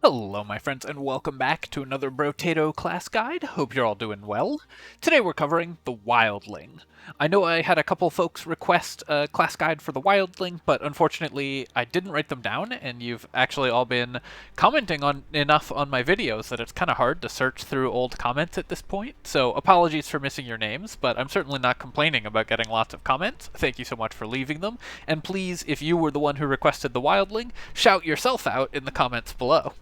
Hello my friends and welcome back to another Brotato class guide. Hope you're all doing well. Today we're covering the Wildling. I know I had a couple folks request a class guide for the Wildling, but unfortunately I didn't write them down, and you've actually all been commenting on enough on my videos that it's kind of hard to search through old comments at this point, so apologies for missing your names, but I'm certainly not complaining about getting lots of comments. Thank you so much for leaving them, and please, if you were the one who requested the Wildling, shout yourself out in the comments below.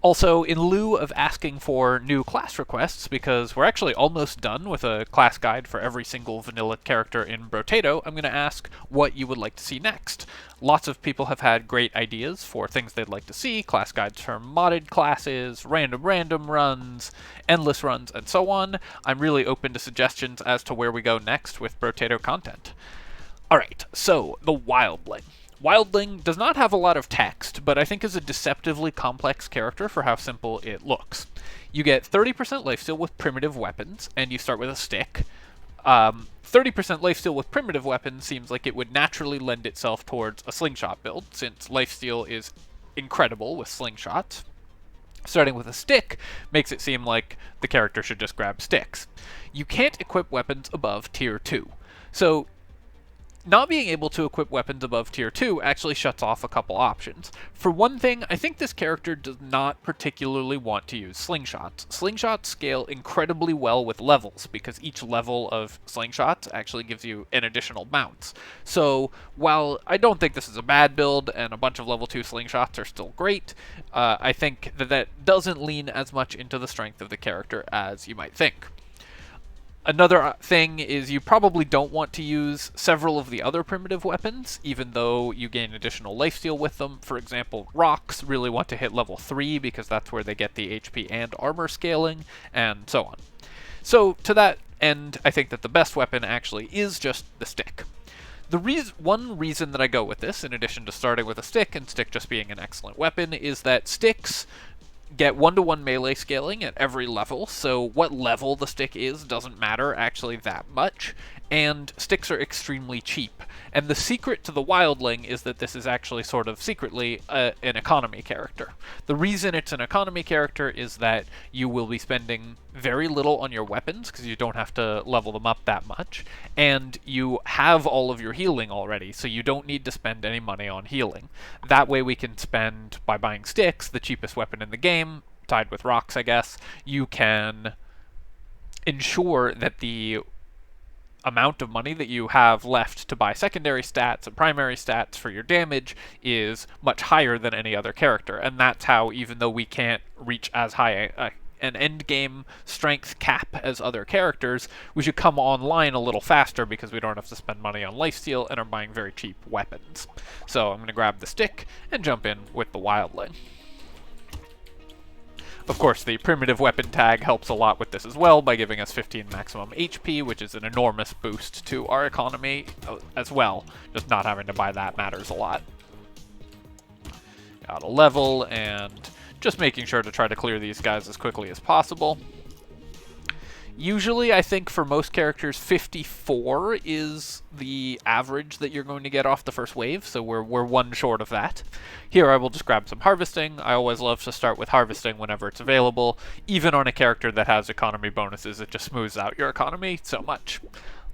Also, in lieu of asking for new class requests, because we're actually almost done with a class guide for every single vanilla character in Brotato, I'm going to ask what you would like to see next. Lots of people have had great ideas for things they'd like to see, class guides for modded classes, random runs, endless runs, and so on. I'm really open to suggestions as to where we go next with Brotato content. Alright, so the Wildling. Wildling does not have a lot of text, but I think is a deceptively complex character for how simple it looks. You get 30% lifesteal with primitive weapons, and you start with a stick. 30% lifesteal with primitive weapons seems like it would naturally lend itself towards a slingshot build, since lifesteal is incredible with slingshots. Starting with a stick makes it seem like the character should just grab sticks. You can't equip weapons above tier 2. So not being able to equip weapons above tier 2 actually shuts off a couple options. For one thing, I think this character does not particularly want to use slingshots. Slingshots scale incredibly well with levels, because each level of slingshots actually gives you an additional bounce. So, while I don't think this is a bad build, and a bunch of level 2 slingshots are still great, I think that doesn't lean as much into the strength of the character as you might think. Another thing is you probably don't want to use several of the other primitive weapons, even though you gain additional lifesteal with them. For example, rocks really want to hit level 3 because that's where they get the HP and armor scaling, and so on. So to that end, I think that the best weapon actually is just the stick. One reason that I go with this, in addition to starting with a stick and stick just being an excellent weapon, is that sticks get 1-to-1 melee scaling at every level, so what level the stick is doesn't matter actually that much, and sticks are extremely cheap. And the secret to the Wildling is that this is actually sort of secretly an economy character. The reason it's an economy character is that you will be spending very little on your weapons, because you don't have to level them up that much, and you have all of your healing already, so you don't need to spend any money on healing. That way we can spend, by buying sticks, the cheapest weapon in the game, tied with rocks I guess, you can ensure that the amount of money that you have left to buy secondary stats and primary stats for your damage is much higher than any other character, and that's how, even though we can't reach as high an endgame strength cap as other characters, we should come online a little faster because we don't have to spend money on lifesteal and are buying very cheap weapons. So I'm going to grab the stick and jump in with the Wildling. Of course, the primitive weapon tag helps a lot with this as well by giving us 15 maximum HP, which is an enormous boost to our economy as well. Just not having to buy that matters a lot. Got a level, and just making sure to try to clear these guys as quickly as possible. Usually, I think for most characters, 54 is the average that you're going to get off the first wave, so we're one short of that. Here I will just grab some harvesting. I always love to start with harvesting whenever it's available. Even on a character that has economy bonuses, it just smooths out your economy so much.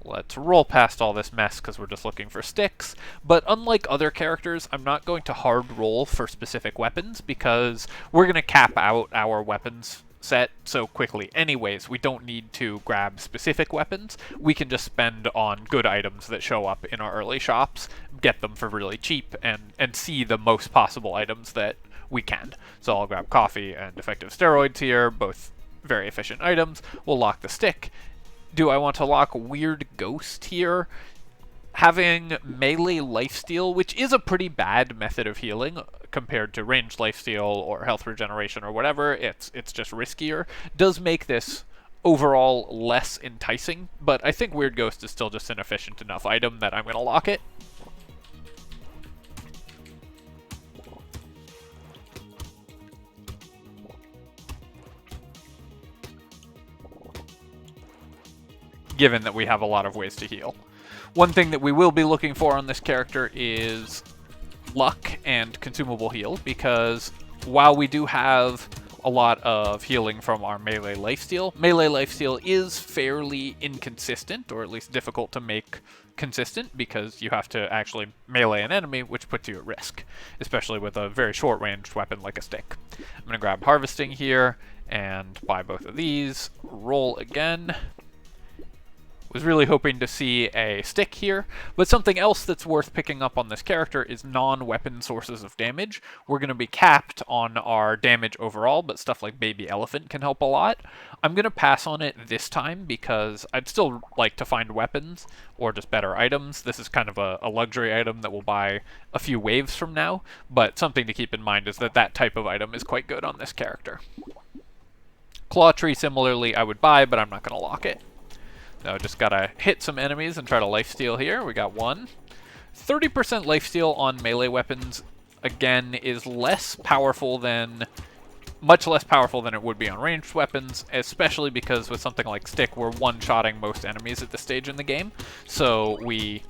Let's roll past all this mess because we're just looking for sticks. But unlike other characters, I'm not going to hard roll for specific weapons because we're going to cap out our weapons set so quickly anyways. We don't need to grab specific weapons. We can just spend on good items that show up in our early shops, get them for really cheap, and see the most possible items that we can. So I'll grab coffee and effective steroids here, both very efficient items. We'll lock the stick. Do I want to lock Weird Ghost here? Having melee lifesteal, which is a pretty bad method of healing compared to ranged lifesteal or health regeneration or whatever, it's just riskier, does make this overall less enticing, but I think Weird Ghost is still just an efficient enough item that I'm going to lock it. Given that we have a lot of ways to heal. One thing that we will be looking for on this character is luck and consumable heal, because while we do have a lot of healing from our melee lifesteal, melee lifesteal is fairly inconsistent, or at least difficult to make consistent, because you have to actually melee an enemy, which puts you at risk, especially with a very short-ranged weapon like a stick. I'm going to grab Harvesting here and buy both of these, roll again. Was really hoping to see a stick here, but something else that's worth picking up on this character is non-weapon sources of damage. We're going to be capped on our damage overall, but stuff like Baby Elephant can help a lot. I'm going to pass on it this time because I'd still like to find weapons or just better items. This is kind of a luxury item that we'll buy a few waves from now, but something to keep in mind is that that type of item is quite good on this character. Claw Tree, similarly, I would buy, but I'm not going to lock it. No, just gotta hit some enemies and try to lifesteal here. We got one. 30% lifesteal on melee weapons, again, is less powerful than... much less powerful than it would be on ranged weapons, especially because with something like Stick, we're one-shotting most enemies at this stage in the game, so we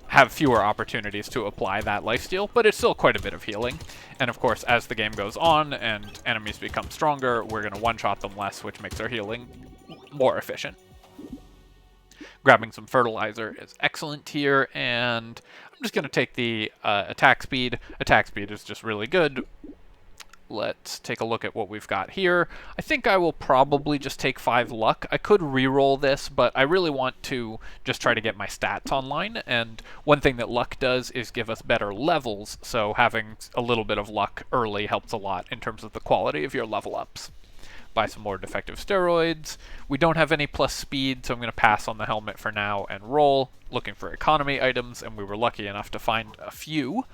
have fewer opportunities to apply that lifesteal, but it's still quite a bit of healing. And of course, as the game goes on and enemies become stronger, we're gonna one-shot them less, which makes our healing more efficient. Grabbing some fertilizer is excellent here, and I'm just going to take the attack speed. Attack speed is just really good. Let's take a look at what we've got here. I think I will probably just take 5 luck. I could reroll this, but I really want to just try to get my stats online, and one thing that luck does is give us better levels, so having a little bit of luck early helps a lot in terms of the quality of your level ups. Buy some more defective steroids. We don't have any plus speed, so I'm going to pass on the helmet for now and roll, looking for economy items, and we were lucky enough to find a few.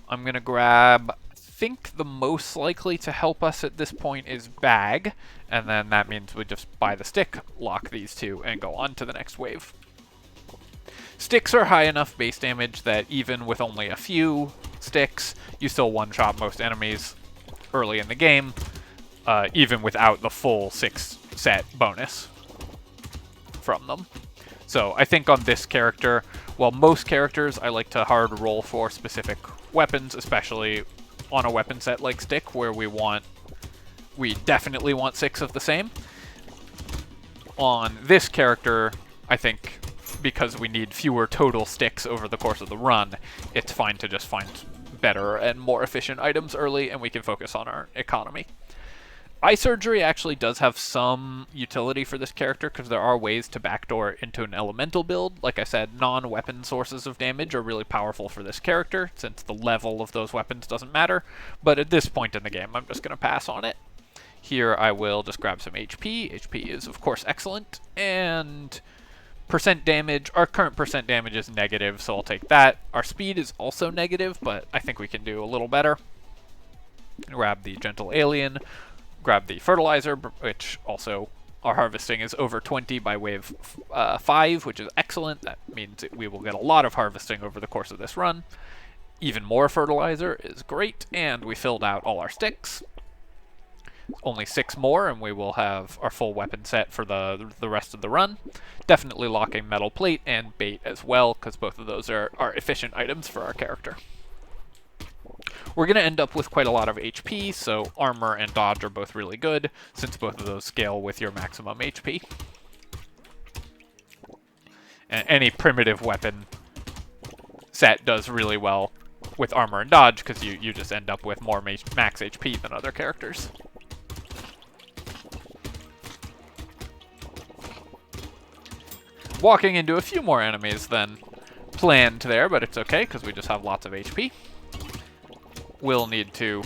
I'm going to grab, I think the most likely to help us at this point is Bag, and then that means we just buy the stick, lock these two, and go on to the next wave. Sticks are high enough base damage that even with only a few sticks, you still one-shot most enemies early in the game. Even without the full 6-set bonus from them. So I think on this character, while most characters I like to hard roll for specific weapons, especially on a weapon set like Stick, where we definitely want 6 of the same. On this character, I think because we need fewer total sticks over the course of the run, it's fine to just find better and more efficient items early, and we can focus on our economy. Eye Surgery actually does have some utility for this character because there are ways to backdoor into an elemental build. Like I said, non-weapon sources of damage are really powerful for this character since the level of those weapons doesn't matter. But at this point in the game, I'm just going to pass on it. Here I will just grab some HP. HP is, of course, excellent. And percent damage. Our current percent damage is negative, so I'll take that. Our speed is also negative, but I think we can do a little better. Grab the Gentle Alien. Grab the fertilizer, which also our harvesting is over 20 by wave 5, which is excellent. That means we will get a lot of harvesting over the course of this run. Even more fertilizer is great, and we filled out all our sticks. Only 6 more, and we will have our full weapon set for the rest of the run. Definitely locking Metal Plate and Bait as well, because both of those are efficient items for our character. We're going to end up with quite a lot of HP, so Armor and Dodge are both really good, since both of those scale with your maximum HP. And any primitive weapon set does really well with Armor and Dodge, because you just end up with more max HP than other characters. Walking into a few more enemies than planned there, but it's okay, because we just have lots of HP. We'll need to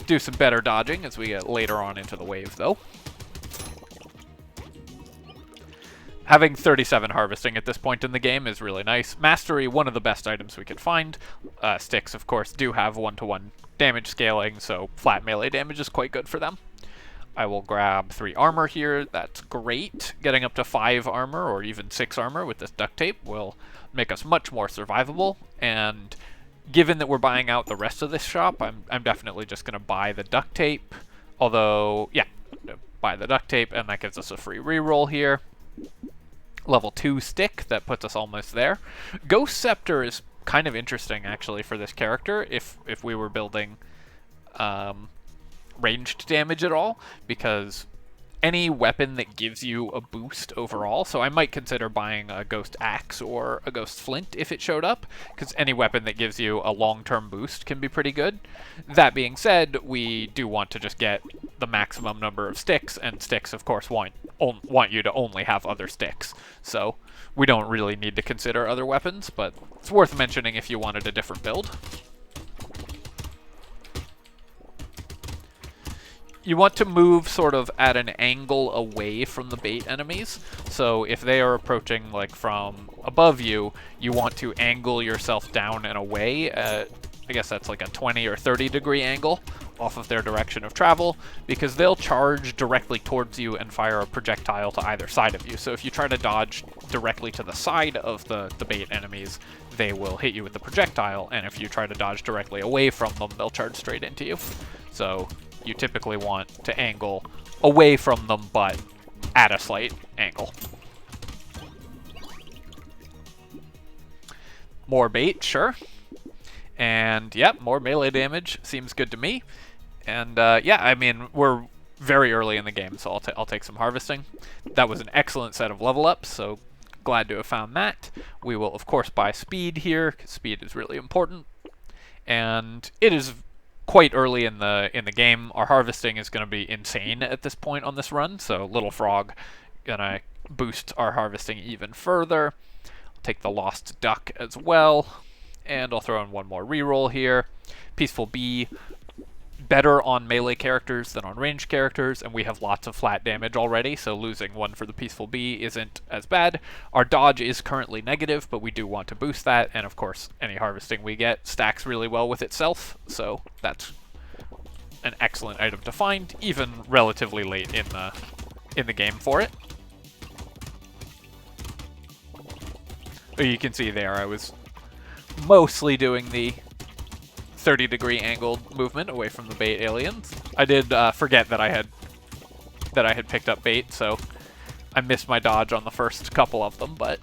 do some better dodging as we get later on into the wave, though. Having 37 harvesting at this point in the game is really nice. Mastery, one of the best items we could find. Sticks, of course, do have 1-to-1 damage scaling, so flat melee damage is quite good for them. I will grab 3 armor here. That's great. Getting up to 5 armor or even 6 armor with this duct tape will make us much more survivable, and given that we're buying out the rest of this shop, I'm definitely just going to buy the duct tape. Although, yeah, buy the duct tape, and that gives us a free reroll here. Level 2 stick, that puts us almost there. Ghost Scepter is kind of interesting, actually, for this character. If we were building ranged damage at all, because any weapon that gives you a boost overall, so I might consider buying a Ghost Axe or a Ghost Flint if it showed up, because any weapon that gives you a long-term boost can be pretty good. That being said, we do want to just get the maximum number of sticks, and sticks, of course, want you to only have other sticks, so we don't really need to consider other weapons, but it's worth mentioning if you wanted a different build. You want to move sort of at an angle away from the bait enemies. So if they are approaching like from above you, you want to angle yourself down and away at, I guess that's like a 20 or 30 degree angle off of their direction of travel, because they'll charge directly towards you and fire a projectile to either side of you. So if you try to dodge directly to the side of the bait enemies, they will hit you with the projectile, and if you try to dodge directly away from them, they'll charge straight into you. So you typically want to angle away from them, but at a slight angle. More bait, sure. And yep, more melee damage seems good to me. And yeah, I mean, we're very early in the game, so I'll take some harvesting. That was an excellent set of level ups, so glad to have found that. We will, of course, buy speed here, because speed is really important. And it is quite early in the game. Our harvesting is going to be insane at this point on this run, so Little Frog gonna boost our harvesting even further. I'll take the Lost Duck as well, and I'll throw in one more reroll here. Peaceful Bee, better on melee characters than on ranged characters, and we have lots of flat damage already, so losing one for the Peaceful Bee isn't as bad. Our dodge is currently negative, but we do want to boost that, and of course any harvesting we get stacks really well with itself, so that's an excellent item to find, even relatively late in the game for it. You can see there I was mostly doing the 30 degree angled movement away from the bait aliens. I did forget that I had picked up bait, so I missed my dodge on the first couple of them, but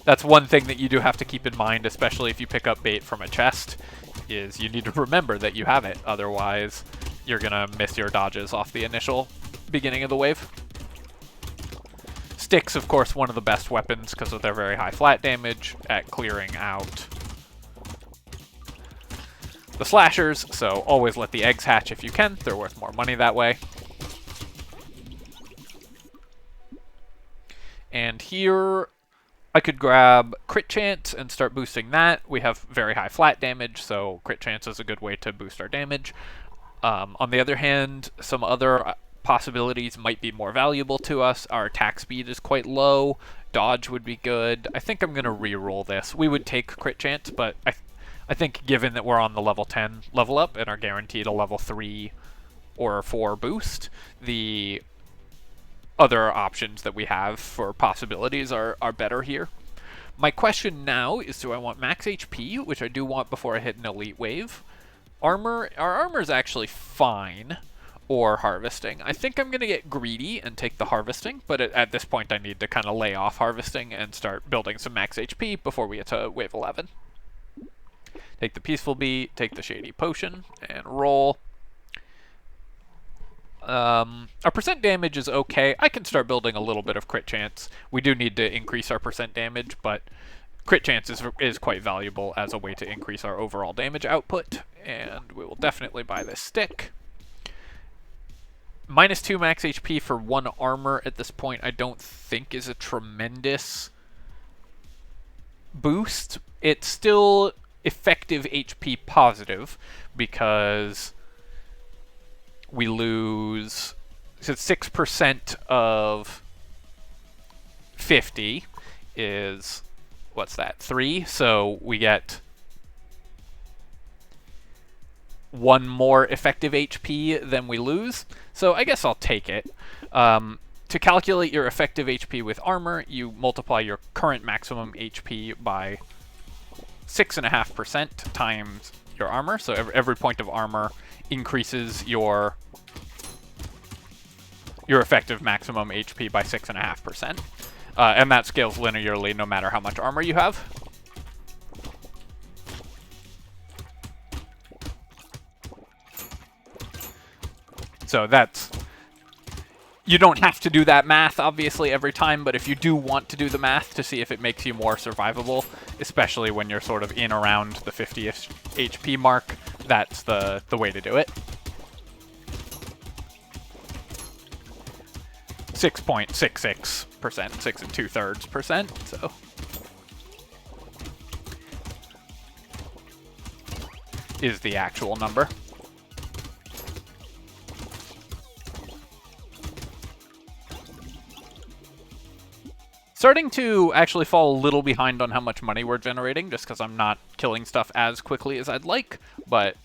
that's one thing that you do have to keep in mind, especially if you pick up bait from a chest, is you need to remember that you have it, otherwise you're gonna miss your dodges off the initial beginning of the wave. Sticks, of course, one of the best weapons because of their very high flat damage at clearing out the slashers, so always let the eggs hatch if you can. They're worth more money that way. And here I could grab crit chance and start boosting that. We have very high flat damage, so crit chance is a good way to boost our damage. On the other hand, some other possibilities might be more valuable to us. Our attack speed is quite low. Dodge would be good. I think I'm going to re-roll this. We would take crit chance, but I think given that we're on the level 10 level up and are guaranteed a level 3 or 4 boost, the other options that we have for possibilities are better here. My question now is, do I want max HP, which I do want before I hit an elite wave? Armor, our armor is actually fine, or harvesting. I think I'm going to get greedy and take the harvesting, but at this point I need to kind of lay off harvesting and start building some max HP before we get to wave 11. Take the Peaceful Bee, take the Shady Potion, and roll. Our percent damage is okay. I can start building a little bit of crit chance. We do need to increase our percent damage, but crit chance is quite valuable as a way to increase our overall damage output, and we will definitely buy this stick. -2 max HP for 1 armor at this point I don't think is a tremendous boost. It's still effective HP positive because we lose, so 6% of 50 is, what's that, 3? So we get 1 more effective HP than we lose. So I guess I'll take it. To calculate your effective HP with armor, you multiply your current maximum HP by 6.5% times your armor. So every point of armor increases your effective maximum HP by 6.5%. And that scales linearly no matter how much armor you have. So that's... You don't have to do that math, obviously, every time, but if you do want to do the math to see if it makes you more survivable, especially when you're sort of in around the 50-ish HP mark, that's the way to do it. 6.66%, 6 2/3%, so... is the actual number. Starting to actually fall a little behind on how much money we're generating, just because I'm not killing stuff as quickly as I'd like, but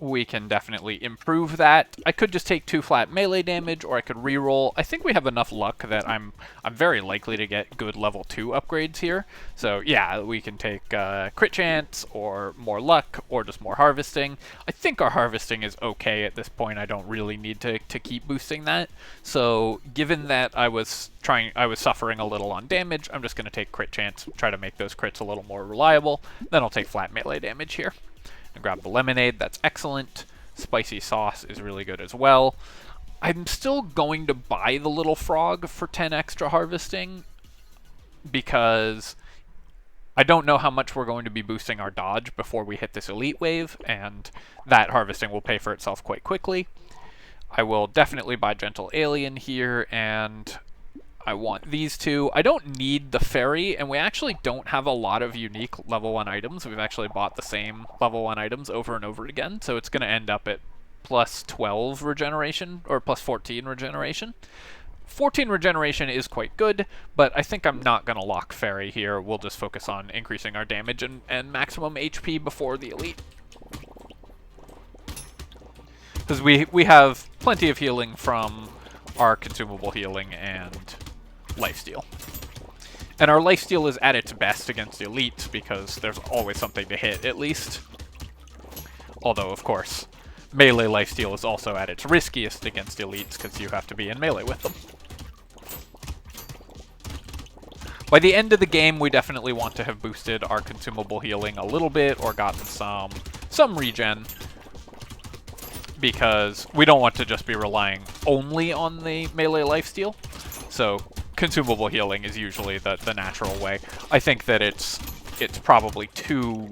we can definitely improve that. I could just take 2 flat melee damage, or I could reroll. I think we have enough luck that I'm very likely to get good level 2 upgrades here. So yeah, we can take crit chance, or more luck, or just more harvesting. I think our harvesting is okay at this point. I don't really need to keep boosting that. So given that I was suffering a little on damage, I'm just going to take crit chance, try to make those crits a little more reliable. Then I'll take flat melee damage here. And grab the lemonade, that's excellent. Spicy sauce is really good as well. I'm still going to buy the little frog for 10 extra harvesting because I don't know how much we're going to be boosting our dodge before we hit this elite wave, and that harvesting will pay for itself quite quickly. I will definitely buy Gentle Alien here, and I want these two. I don't need the fairy, and we actually don't have a lot of unique level 1 items. We've actually bought the same level 1 items over and over again, so it's going to end up at plus 12 regeneration, or plus 14 regeneration. 14 regeneration is quite good, but I think I'm not going to lock fairy here. We'll just focus on increasing our damage and maximum HP before the elite. Because we have plenty of healing from our consumable healing and lifesteal. And our lifesteal is at its best against elites because there's always something to hit, at least. Although, of course, melee lifesteal is also at its riskiest against elites because you have to be in melee with them. By the end of the game, we definitely want to have boosted our consumable healing a little bit or gotten some regen, because we don't want to just be relying only on the melee lifesteal. So consumable healing is usually the natural way. I think that it's probably too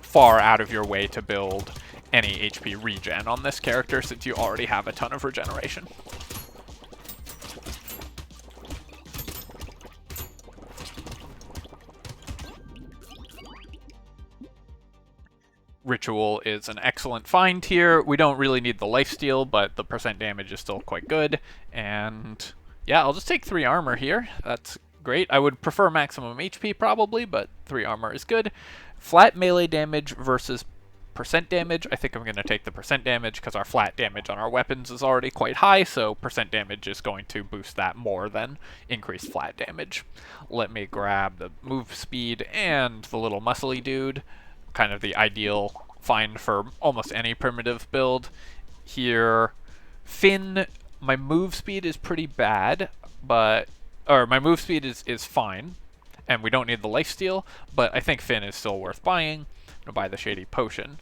far out of your way to build any HP regen on this character since you already have a ton of regeneration. Ritual is an excellent find here. We don't really need the lifesteal, but the percent damage is still quite good. And yeah, I'll just take 3 armor here. That's great. I would prefer maximum HP probably, but 3 armor is good. Flat melee damage versus percent damage. I think I'm going to take the percent damage because our flat damage on our weapons is already quite high, so percent damage is going to boost that more than increased flat damage. Let me grab the move speed and the little muscly dude. Kind of the ideal find for almost any primitive build. Here, Finn, my move speed is pretty bad, or my move speed is fine, and we don't need the lifesteal, but I think Finn is still worth buying. I'm gonna buy the Shady Potion.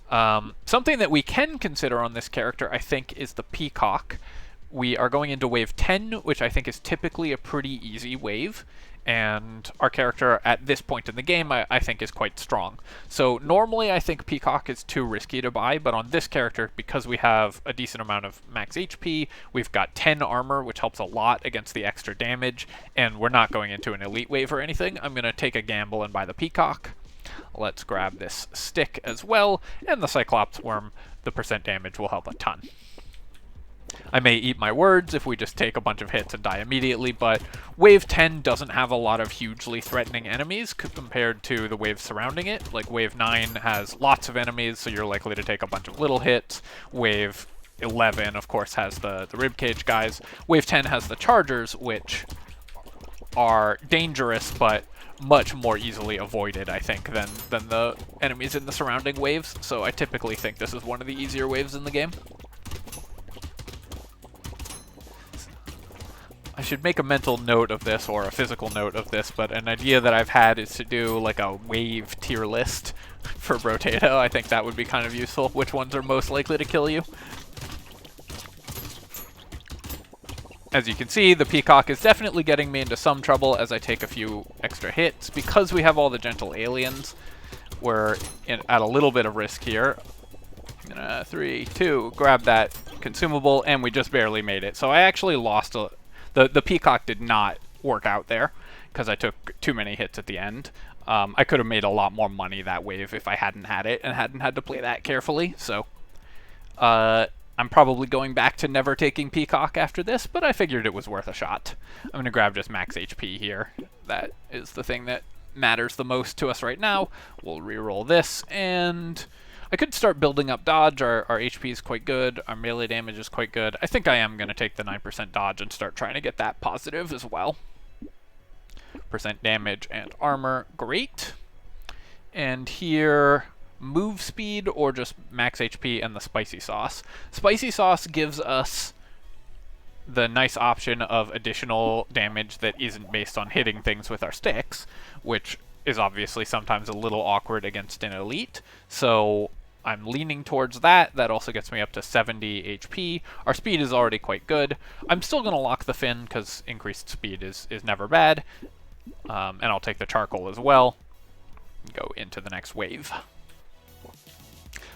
Something that we can consider on this character, I think, is the Peacock. We are going into wave 10, which I think is typically a pretty easy wave, and our character at this point in the game I think is quite strong. So normally I think Peacock is too risky to buy, but on this character, because we have a decent amount of max HP, we've got 10 armor, which helps a lot against the extra damage, and we're not going into an elite wave or anything. I'm going to take a gamble and buy the Peacock. Let's grab this stick as well, and the Cyclops Worm. The percent damage will help a ton. I may eat my words if we just take a bunch of hits and die immediately, but Wave 10 doesn't have a lot of hugely threatening enemies compared to the waves surrounding it. Like, Wave 9 has lots of enemies, so you're likely to take a bunch of little hits. Wave 11, of course, has the ribcage guys. Wave 10 has the chargers, which are dangerous, but much more easily avoided, I think, than the enemies in the surrounding waves. So I typically think this is one of the easier waves in the game. I should make a mental note of this, or a physical note of this, but an idea that I've had is to do like a wave tier list for Brotato. I think that would be kind of useful. Which ones are most likely to kill you? As you can see, the Peacock is definitely getting me into some trouble as I take a few extra hits. Because we have all the gentle aliens, we're at a little bit of risk here. 3, 2, grab that consumable, and we just barely made it. So I actually lost the Peacock did not work out there because I took too many hits at the end. I could have made a lot more money that wave if I hadn't had it and hadn't had to play that carefully. So I'm probably going back to never taking Peacock after this, but I figured it was worth a shot. I'm going to grab just max HP here. That is the thing that matters the most to us right now. We'll reroll this, and I could start building up dodge. Our HP is quite good. Our melee damage is quite good. I think I am going to take the 9% dodge and start trying to get that positive as well. Percent damage and armor, great. And here, move speed or just max HP and the spicy sauce. Spicy sauce gives us the nice option of additional damage that isn't based on hitting things with our sticks, which is obviously sometimes a little awkward against an elite. So I'm leaning towards that. That also gets me up to 70 HP. Our speed is already quite good. I'm still going to lock the fin because increased speed is never bad. And I'll take the charcoal as well. Go into the next wave.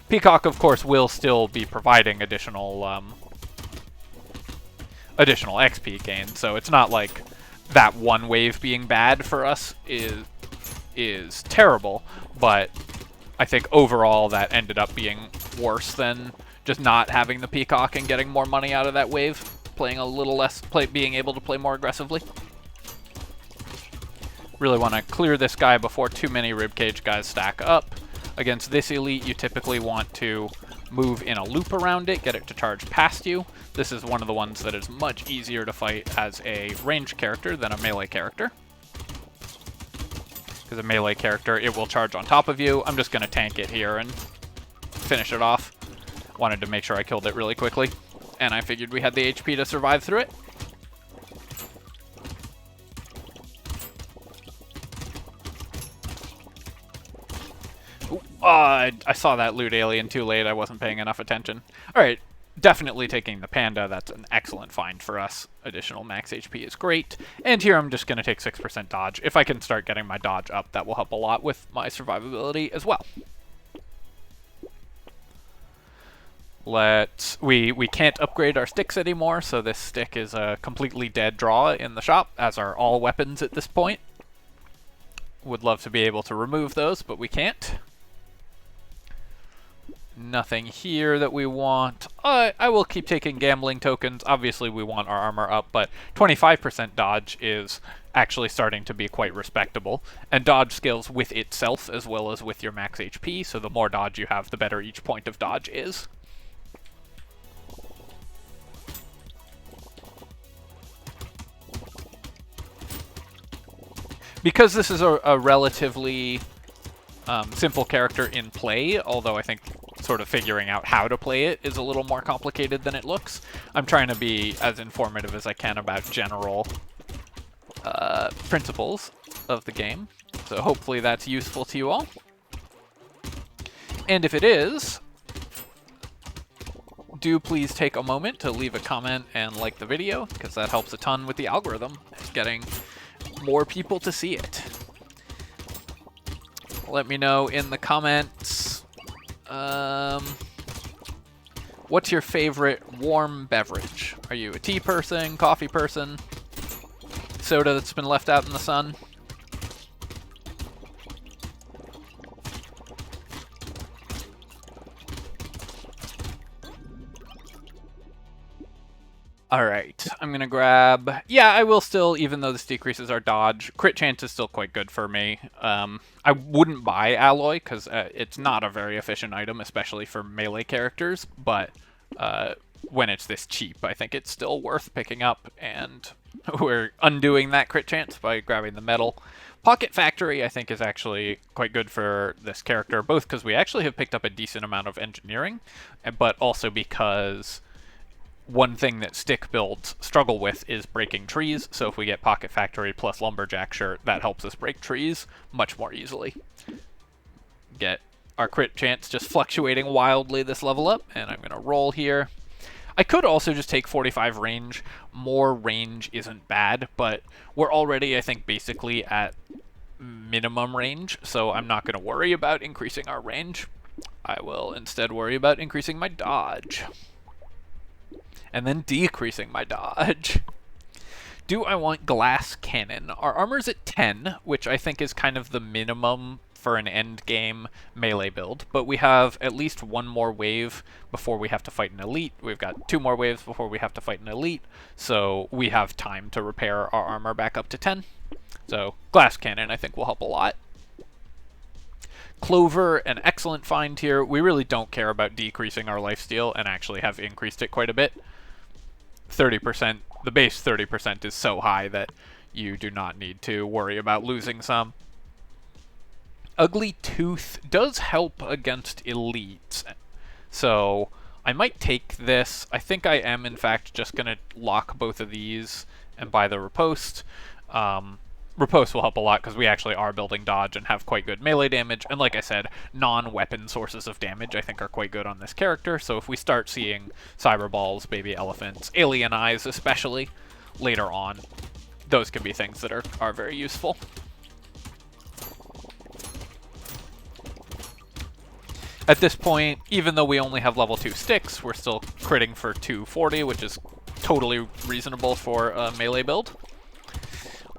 Peacock, of course, will still be providing additional XP gain, so it's not like that one wave being bad for us is terrible, but I think overall that ended up being worse than just not having the Peacock and getting more money out of that wave, playing a little less, being able to play more aggressively. Really want to clear this guy before too many ribcage guys stack up. Against this elite, you typically want to move in a loop around it, get it to charge past you. This is one of the ones that is much easier to fight as a ranged character than a melee character. Because a melee character, it will charge on top of you. I'm just going to tank it here and finish it off. Wanted to make sure I killed it really quickly, and I figured we had the HP to survive through it. I saw that loot alien too late. I wasn't paying enough attention. Alright, definitely taking the panda. That's an excellent find for us. Additional max HP is great. And here I'm just going to take 6% dodge. If I can start getting my dodge up, that will help a lot with my survivability as well. We can't upgrade our sticks anymore, so this stick is a completely dead draw in the shop, as are all weapons at this point. Would love to be able to remove those, but we can't. Nothing here that we want. I will keep taking gambling tokens. Obviously, we want our armor up, but 25% dodge is actually starting to be quite respectable. And dodge scales with itself as well as with your max HP, so the more dodge you have, the better each point of dodge is. Because this is a relatively simple character in play, although I think sort of figuring out how to play it is a little more complicated than it looks. I'm trying to be as informative as I can about general principles of the game, so hopefully that's useful to you all. And if it is, do please take a moment to leave a comment and like the video, because that helps a ton with the algorithm, getting more people to see it. Let me know in the comments, what's your favorite warm beverage? Are you a tea person, coffee person, soda that's been left out in the sun? Alright, I'm gonna grab... Yeah, I will still, even though this decreases our dodge, crit chance is still quite good for me. I wouldn't buy alloy, because it's not a very efficient item, especially for melee characters, but when it's this cheap, I think it's still worth picking up, and we're undoing that crit chance by grabbing the metal. Pocket Factory, I think, is actually quite good for this character, both because we actually have picked up a decent amount of engineering, but also because one thing that stick builds struggle with is breaking trees, so if we get Pocket Factory plus Lumberjack Shirt, that helps us break trees much more easily. Get our crit chance just fluctuating wildly this level up, and I'm going to roll here. I could also just take 45 range. More range isn't bad, but we're already, I think, basically at minimum range, so I'm not going to worry about increasing our range. I will instead worry about increasing my dodge. And then decreasing my dodge. Do I want glass cannon? Our armor's at 10, which I think is kind of the minimum for an end game melee build, but we have at least one more wave before we have to fight an elite. We've got 2 more waves before we have to fight an elite, so we have time to repair our armor back up to 10. So glass cannon I think will help a lot. Clover, an excellent find here. We really don't care about decreasing our lifesteal and actually have increased it quite a bit. 30%, the base 30% is so high that you do not need to worry about losing some. Ugly Tooth does help against elites, so I might take this. I think I am, in fact, just going to lock both of these and buy the riposte. Riposte will help a lot because we actually are building dodge and have quite good melee damage, and like I said, non-weapon sources of damage I think are quite good on this character, so if we start seeing cyber balls, baby elephants, alien eyes especially, later on, those can be things that are very useful. At this point, even though we only have level 2 sticks, we're still critting for 240, which is totally reasonable for a melee build.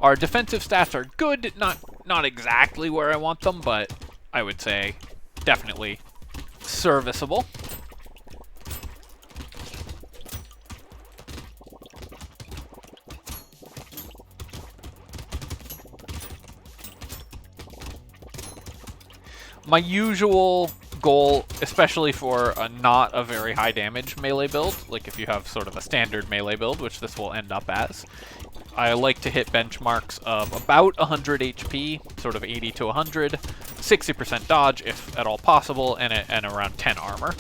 Our defensive stats are good, not exactly where I want them, but I would say definitely serviceable. My usual goal, especially for not a very high damage melee build, like if you have sort of a standard melee build, which this will end up as, I like to hit benchmarks of about 100 HP, sort of 80 to 100, 60% dodge if at all possible, and around 10 armor.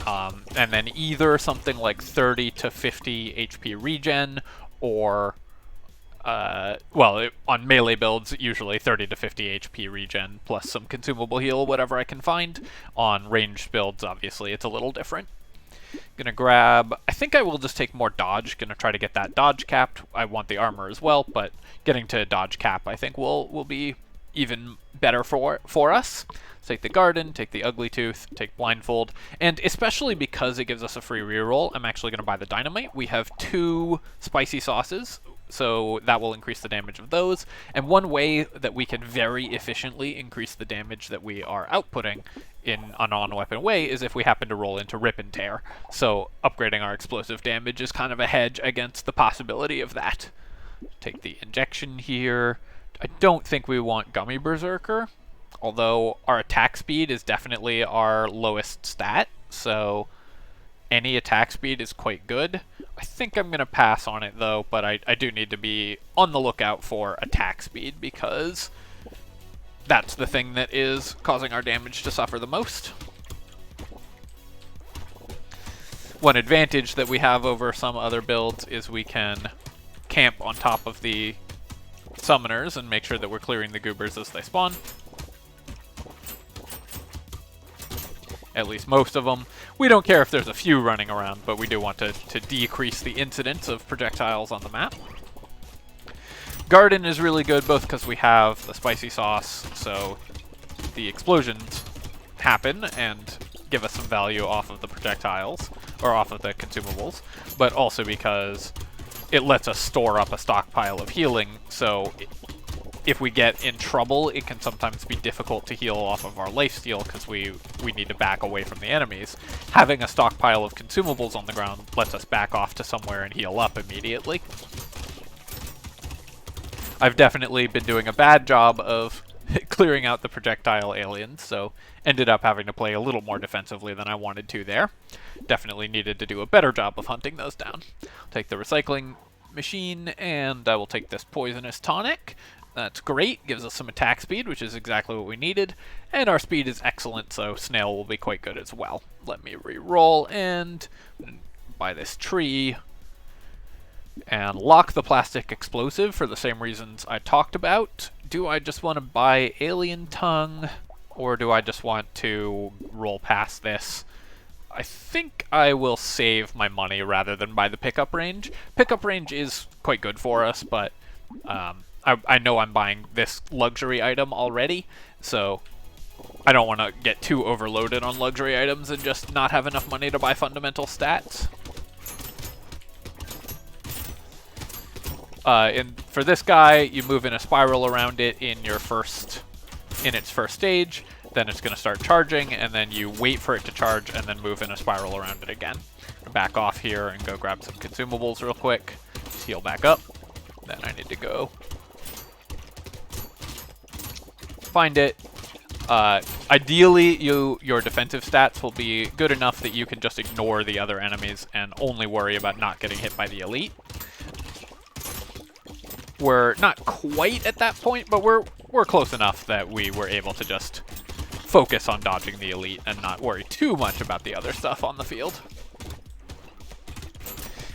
And then either something like 30 to 50 HP regen, or on melee builds, usually 30 to 50 HP regen, plus some consumable heal, whatever I can find. On ranged builds, obviously, it's a little different. Gonna grab, I think I will just take more dodge, gonna try to get that dodge capped. I want the armor as well, but getting to dodge cap I think will be even better for us. Take the Garden, take the Ugly Tooth, take Blindfold, and especially because it gives us a free reroll, I'm actually gonna buy the Dynamite. We have 2 spicy sauces, so that will increase the damage of those. And one way that we can very efficiently increase the damage that we are outputting in a non-weapon way is if we happen to roll into Rip and Tear. So upgrading our explosive damage is kind of a hedge against the possibility of that. Take the injection here. I don't think we want Gummy Berserker, although our attack speed is definitely our lowest stat, so any attack speed is quite good. I think I'm going to pass on it though, but I do need to be on the lookout for attack speed because that's the thing that is causing our damage to suffer the most. One advantage that we have over some other builds is we can camp on top of the summoners and make sure that we're clearing the goobers as they spawn. At least most of them. We don't care if there's a few running around, but we do want to decrease the incidence of projectiles on the map. Garden is really good both because we have the spicy sauce, so the explosions happen and give us some value off of the projectiles, or off of the consumables, but also because it lets us store up a stockpile of healing, so if we get in trouble, it can sometimes be difficult to heal off of our lifesteal because we need to back away from the enemies. Having a stockpile of consumables on the ground lets us back off to somewhere and heal up immediately. I've definitely been doing a bad job of clearing out the projectile aliens, so ended up having to play a little more defensively than I wanted to there. Definitely needed to do a better job of hunting those down. Take the recycling machine, and I will take this poisonous tonic. That's great, gives us some attack speed, which is exactly what we needed, and our speed is excellent, so Snail will be quite good as well. Let me re-roll and buy this tree, and lock the plastic explosive for the same reasons I talked about. Do I just want to buy Alien Tongue? Or do I just want to roll past this? I think I will save my money rather than buy the pickup range. Pickup range is quite good for us, but I know I'm buying this luxury item already, so I don't want to get too overloaded on luxury items and just not have enough money to buy fundamental stats. And for this guy, you move in a spiral around it in its first stage. Then it's going to start charging, and then you wait for it to charge, and then move in a spiral around it again. Back off here and go grab some consumables real quick. Just heal back up. Then I need to go find it. Ideally, your defensive stats will be good enough that you can just ignore the other enemies and only worry about not getting hit by the elite. We're not quite at that point, but we're close enough that we were able to just focus on dodging the elite and not worry too much about the other stuff on the field.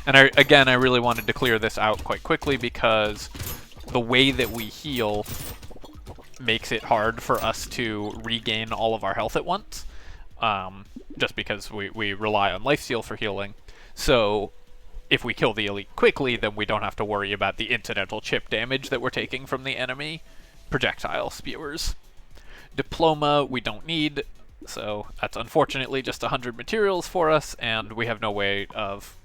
And I really wanted to clear this out quite quickly because the way that we heal makes it hard for us to regain all of our health at once, just because we rely on lifesteal for healing. So if we kill the elite quickly, then we don't have to worry about the incidental chip damage that we're taking from the enemy projectile spewers. Diploma we don't need, so that's unfortunately just 100 materials for us, and we have no way of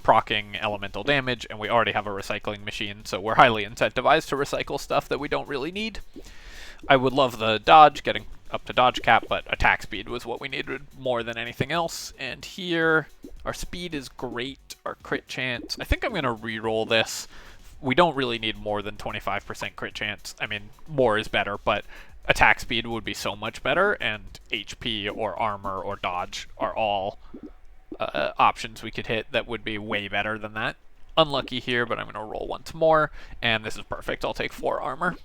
proccing elemental damage, and we already have a recycling machine, so we're highly incentivized to recycle stuff that we don't really need. I would love the dodge, getting up to dodge cap, but attack speed was what we needed more than anything else. And here, our speed is great, our crit chance. I think I'm going to re-roll this. We don't really need more than 25% crit chance. I mean, more is better, but attack speed would be so much better, and HP or armor or dodge are all options we could hit that would be way better than that. Unlucky here, but I'm going to roll once more, and this is perfect. I'll take 4 armor.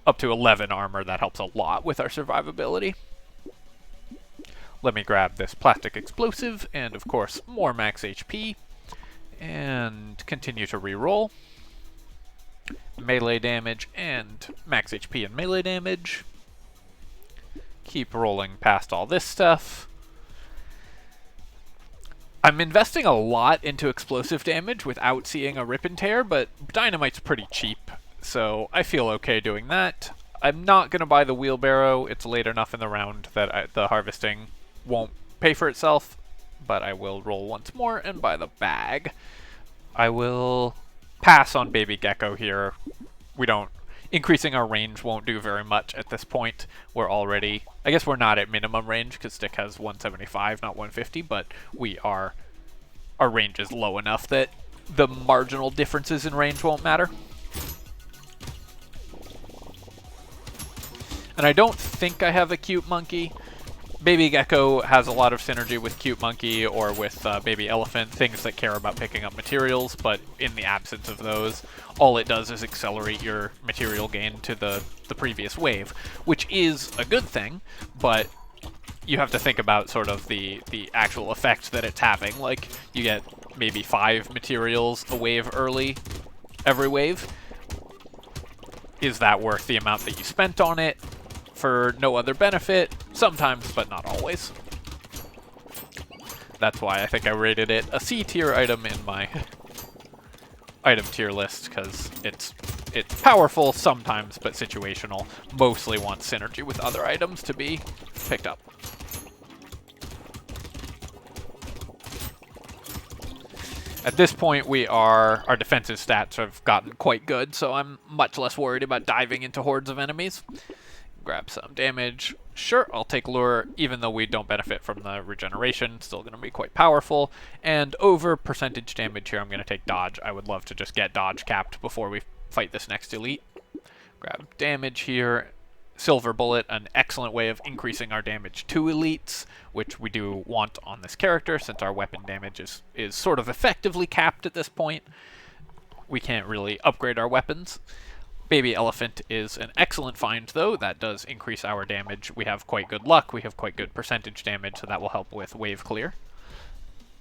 Up to 11 armor, that helps a lot with our survivability. Let me grab this plastic explosive, and of course, more max HP, and continue to re-roll. Melee damage and max HP and melee damage. Keep rolling past all this stuff. I'm investing a lot into explosive damage without seeing a rip and tear, but dynamite's pretty cheap, so I feel okay doing that. I'm not going to buy the wheelbarrow. It's late enough in the round that the harvesting won't pay for itself, but I will roll once more and buy the bag. I will pass on Baby Gecko here. Increasing our range won't do very much at this point. We're already, I guess we're not at minimum range because Stick has 175, not 150, but our range is low enough that the marginal differences in range won't matter. And I don't think I have a cute monkey. Baby Gecko has a lot of synergy with Cute Monkey or with Baby Elephant, things that care about picking up materials, but in the absence of those, all it does is accelerate your material gain to the previous wave, which is a good thing, but you have to think about sort of the actual effect that it's having. Like, you get maybe 5 materials a wave early, every wave. Is that worth the amount that you spent on it? For no other benefit, sometimes, but not always. That's why I think I rated it a C tier item in my item tier list, because it's powerful sometimes, but situational. Mostly wants synergy with other items to be picked up. At this point, our defensive stats have gotten quite good, so I'm much less worried about diving into hordes of enemies. Grab some damage. Sure, I'll take Lure, even though we don't benefit from the regeneration. Still going to be quite powerful. And over percentage damage here, I'm going to take Dodge. I would love to just get Dodge capped before we fight this next elite. Grab damage here. Silver Bullet, an excellent way of increasing our damage to elites, which we do want on this character, since our weapon damage is sort of effectively capped at this point. We can't really upgrade our weapons. Baby Elephant is an excellent find, though. That does increase our damage. We have quite good luck. We have quite good percentage damage, so that will help with wave clear.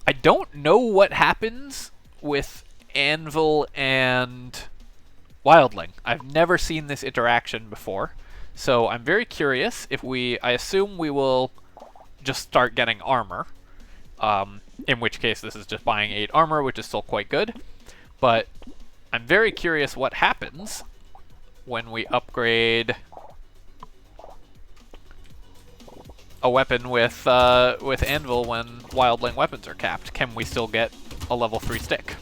I don't know what happens with Anvil and Wildling. I've never seen this interaction before, So I'm very curious if I assume we will just start getting armor, in which case this is just buying 8 armor, which is still quite good. But I'm very curious what happens when we upgrade a weapon with anvil when wildling weapons are capped. Can we still get a level 3 stick?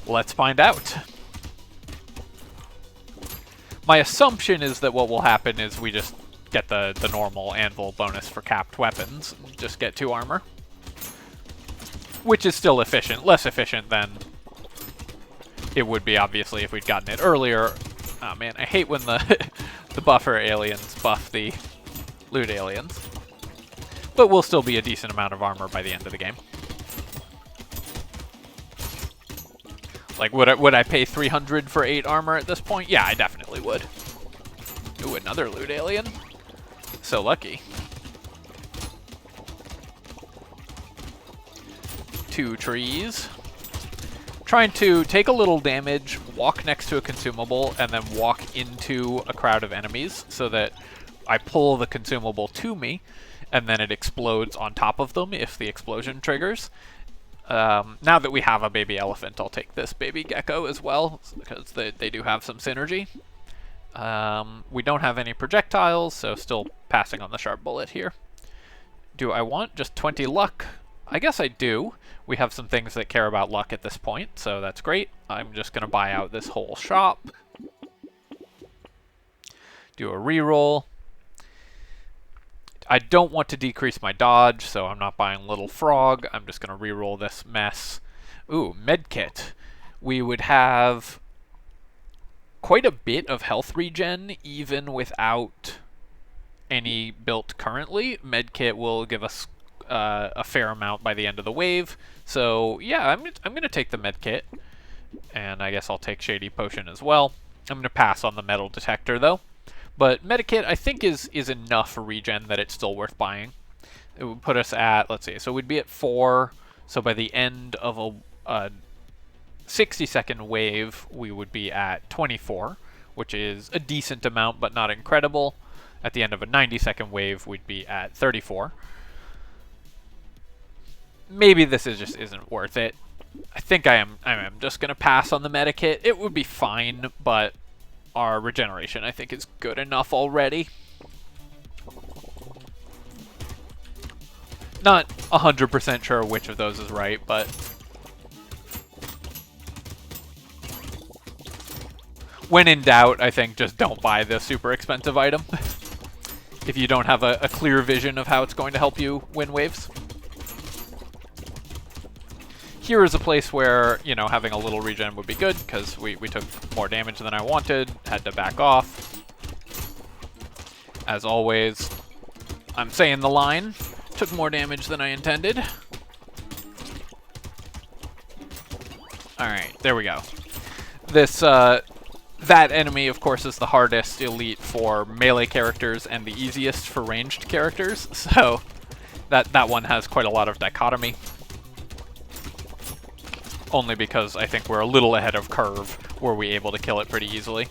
Let's find out. My assumption is that what will happen is we just get the normal anvil bonus for capped weapons, just get 2 armor. Which is still efficient, less efficient than it would be, obviously, if we'd gotten it earlier. Oh man, I hate when the the buffer aliens buff the loot aliens. But we'll still be a decent amount of armor by the end of the game. Like, would I pay 300 for 8 armor at this point? Yeah, I definitely would. Ooh, another loot alien. So lucky. 2 trees. Trying to take a little damage, walk next to a consumable, and then walk into a crowd of enemies so that I pull the consumable to me, and then it explodes on top of them if the explosion triggers. Now that we have a baby elephant, I'll take this baby gecko as well, because they do have some synergy. We don't have any projectiles, so still passing on the sharp bullet here. Do I want just 20 luck? I guess I do. We have some things that care about luck at this point, so that's great. I'm just going to buy out this whole shop. Do a reroll. I don't want to decrease my dodge, so I'm not buying Little Frog. I'm just going to reroll this mess. Ooh, medkit. We would have quite a bit of health regen, even without any built currently. Medkit will give us a fair amount by the end of the wave. So yeah, I'm going to take the medkit, and I guess I'll take Shady Potion as well. I'm going to pass on the metal detector though. But medikit I think is enough regen that it's still worth buying. It would put us at, let's see, so we'd be at 4. So by the end of a 60-second wave, we would be at 24, which is a decent amount but not incredible. At the end of a 90-second wave, we'd be at 34. Maybe this just isn't worth it. I think I am just going to pass on the medikit. It would be fine, but our regeneration, I think, is good enough already. Not 100% sure which of those is right, but when in doubt, I think just don't buy the super expensive item if you don't have a clear vision of how it's going to help you win waves. Here is a place where, you know, having a little regen would be good, because we took more damage than I wanted, had to back off. As always, I'm saying the line, took more damage than I intended. Alright, there we go. This, that enemy, of course, is the hardest elite for melee characters and the easiest for ranged characters, so that one has quite a lot of dichotomy. Only because I think we're a little ahead of curve, were we able to kill it pretty easily.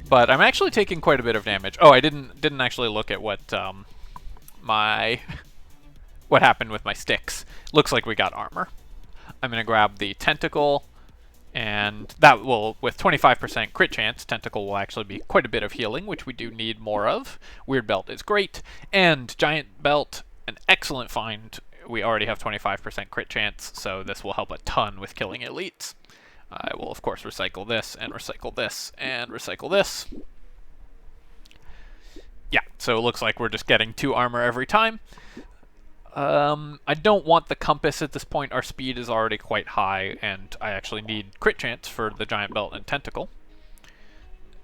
But I'm actually taking quite a bit of damage. Oh, I didn't actually look at what what happened with my sticks. Looks like we got armor. I'm gonna grab the tentacle, and that will, with 25% crit chance, tentacle will actually be quite a bit of healing, which we do need more of. Weird belt is great, and giant belt, an excellent find. We already have 25% crit chance, so this will help a ton with killing elites. I will, of course, recycle this, and recycle this, and recycle this. Yeah, so it looks like we're just getting 2 armor every time. I don't want the compass at this point. Our speed is already quite high, and I actually need crit chance for the giant belt and tentacle.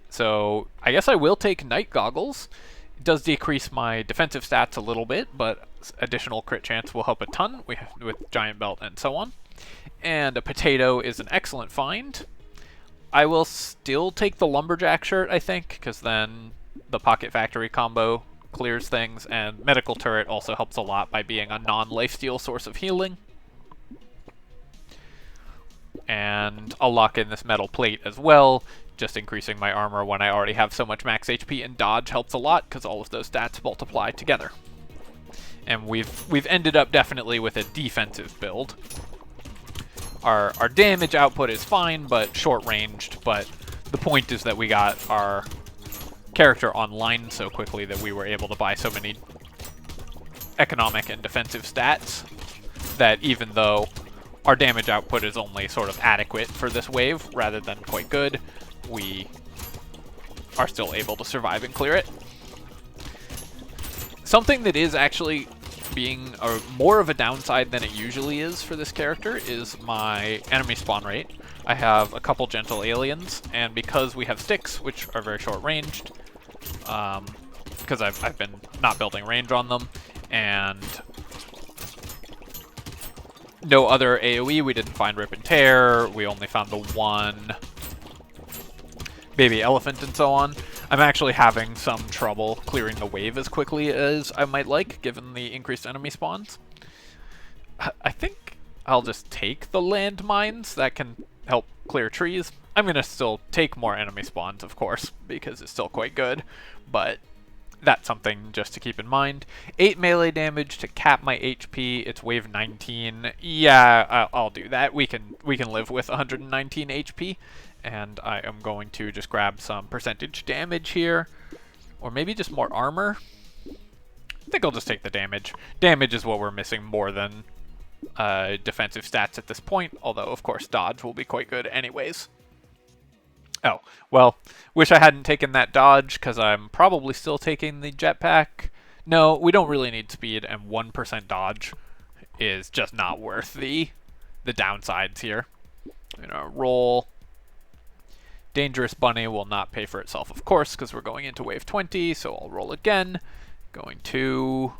So I guess I will take night goggles. It does decrease my defensive stats a little bit, but additional crit chance will help a ton with giant belt and so on. And a potato is an excellent find. I will still take the lumberjack shirt, I think, because then the pocket factory combo clears things, and medical turret also helps a lot by being a non-lifesteal source of healing. and I'll lock in this metal plate as well, just increasing my armor when I already have so much max HP, and dodge helps a lot because all of those stats multiply together. And we've ended up definitely with a defensive build. Our damage output is fine, but short-ranged, but the point is that we got our character online so quickly that we were able to buy so many economic and defensive stats that even though our damage output is only sort of adequate for this wave rather than quite good, we are still able to survive and clear it. Something that is actually being more of a downside than it usually is for this character is my enemy spawn rate. I have a couple gentle aliens, and because we have sticks, which are very short-ranged, because I've been not building range on them, and no other AoE, we didn't find Rip and Tear, we only found the one baby elephant and so on. I'm actually having some trouble clearing the wave as quickly as I might like, given the increased enemy spawns. I think I'll just take the landmines. That can help clear trees. I'm going to still take more enemy spawns, of course, because it's still quite good, but that's something just to keep in mind. 8 melee damage to cap my HP. It's wave 19. Yeah, I'll do that. We can live with 119 HP. And I am going to just grab some percentage damage here. Or maybe just more armor. I think I'll just take the damage. Damage is what we're missing more than defensive stats at this point. Although, of course, dodge will be quite good anyways. Oh, well, wish I hadn't taken that dodge, because I'm probably still taking the jetpack. No, we don't really need speed, and 1% dodge is just not worth the downsides here. I'm gonna roll. Dangerous Bunny will not pay for itself, of course, because we're going into wave 20, so I'll roll again. Going to...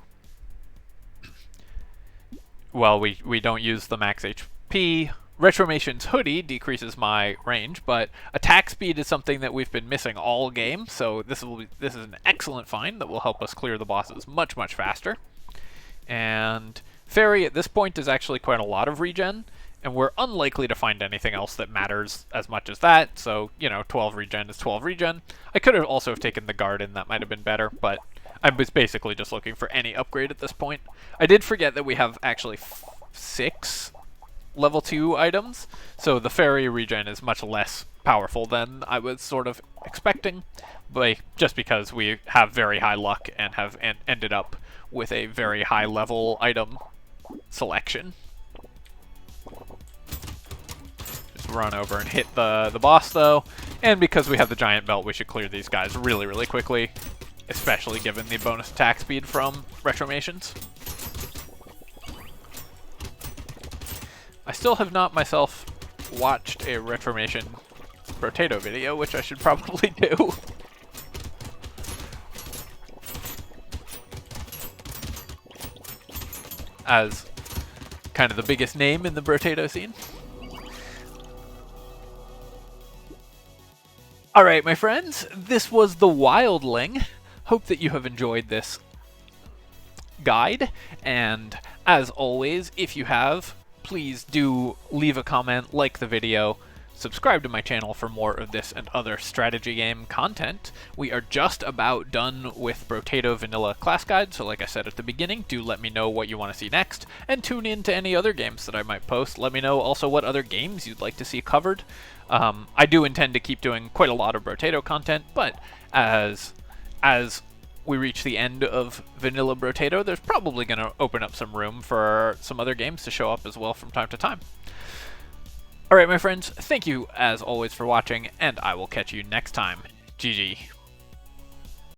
Well, we don't use the max HP. Retromation's Hoodie decreases my range, but attack speed is something that we've been missing all game, so this is an excellent find that will help us clear the bosses much, much faster. And Fairy at this point is actually quite a lot of regen, and we're unlikely to find anything else that matters as much as that, so, you know, 12 regen is 12 regen. I could have also taken the Garden, that might have been better, but I was basically just looking for any upgrade at this point. I did forget that we have actually 6 level 2 items, so the Fairy regen is much less powerful than I was sort of expecting, but just because we have very high luck and have ended up with a very high level item selection. Just run over and hit the boss though, and because we have the giant belt, we should clear these guys really, really quickly, especially given the bonus attack speed from Retromations. I still have not myself watched a Retromation Brotato video, which I should probably do. As kind of the biggest name in the Brotato scene. Alright, my friends, this was the Wildling. Hope that you have enjoyed this guide, and as always, if you have, please do leave a comment, like the video, subscribe to my channel for more of this and other strategy game content. We are just about done with Brotato Vanilla Class Guide, so like I said at the beginning, do let me know what you want to see next, and tune in to any other games that I might post. Let me know also what other games you'd like to see covered. I do intend to keep doing quite a lot of Brotato content, but as we reach the end of Vanilla Brotato, there's probably going to open up some room for some other games to show up as well from time to time. Alright, my friends, thank you as always for watching, and I will catch you next time. GG.